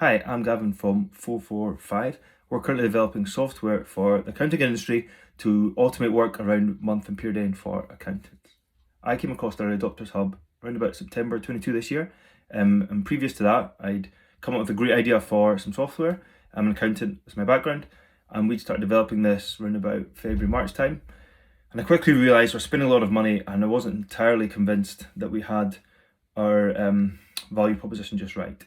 Hi, I'm Gavin from FourFourFive. We're currently developing software for the accounting industry to automate work around month and period end for accountants. I came across the Early Adopters Hub around about September 22 this year, and previous to that, I'd come up with a great idea for some software. I'm an accountant, that's my background, and we'd started developing this around about February, March time. And I quickly realised we're spending a lot of money, and I wasn't entirely convinced that we had our value proposition just right.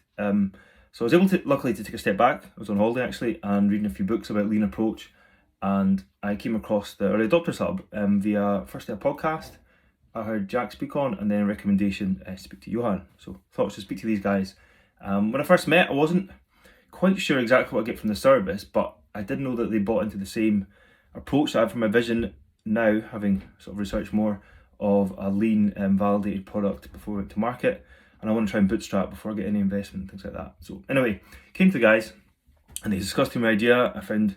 So I was able to, luckily, to take a step back. I was on holiday actually and reading a few books about lean approach, and I came across the Early Adopters Hub via firstly a podcast I heard Jack speak on, and then a recommendation to speak to Johan. So I thought I should speak to these guys. When I first met, I wasn't quite sure exactly what I get from the service, but I did know that they bought into the same approach that I have for my vision now, having sort of researched more of a lean validated product before we went to market. And I want to try and bootstrap before I get any investment and things like that. So anyway, came to the guys and they discussed my idea. I found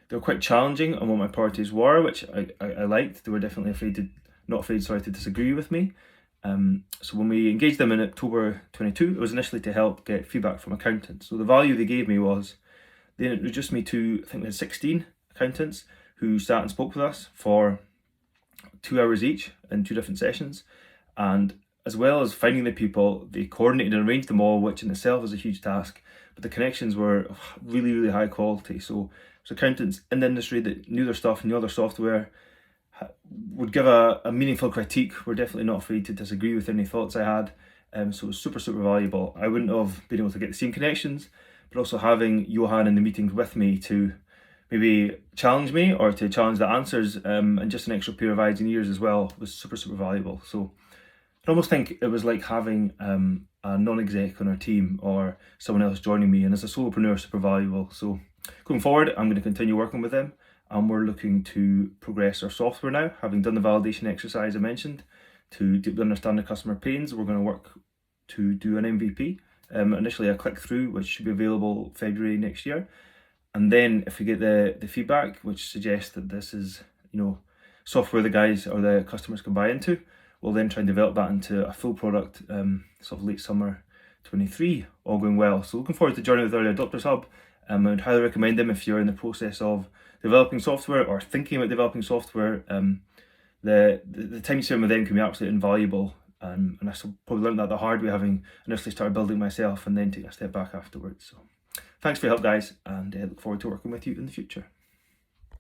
they were quite challenging on what my priorities were, which I liked. They were definitely not afraid to disagree with me. So when we engaged them in October 22, it was initially to help get feedback from accountants. So the value they gave me was they introduced me to, I think we had 16 accountants who sat and spoke with us for 2 hours each in 2 different sessions. And as well as finding the people, they coordinated and arranged them all, which in itself was a huge task. But the connections were of really, really high quality. So accountants in the industry that knew their stuff, knew other software, would give a meaningful critique. We're definitely not afraid to disagree with any thoughts I had. So it was super, super valuable. I wouldn't have been able to get the same connections, but also having Johan in the meetings with me to maybe challenge me or to challenge the answers, and just an extra pair of eyes and ears as well was super, super valuable. So I almost think it was like having a non-exec on our team or someone else joining me, and as a solopreneur, super valuable. So going forward, I'm going to continue working with them, and we're looking to progress our software now. Having done the validation exercise I mentioned to deeply understand the customer pains, we're going to work to do an MVP, initially a click-through, which should be available February next year. And then if we get the feedback, which suggests that this is, software the guys or the customers can buy into, we'll then try and develop that into a full product, sort of late summer 23, all going well. So looking forward to joining with Early Adopters Hub. I would highly recommend them if you're in the process of developing software or thinking about developing software. The time you spend with them can be absolutely invaluable. And I probably learned that the hard way, having initially started building myself and then taking a step back afterwards. So thanks for your help, guys, and look forward to working with you in the future.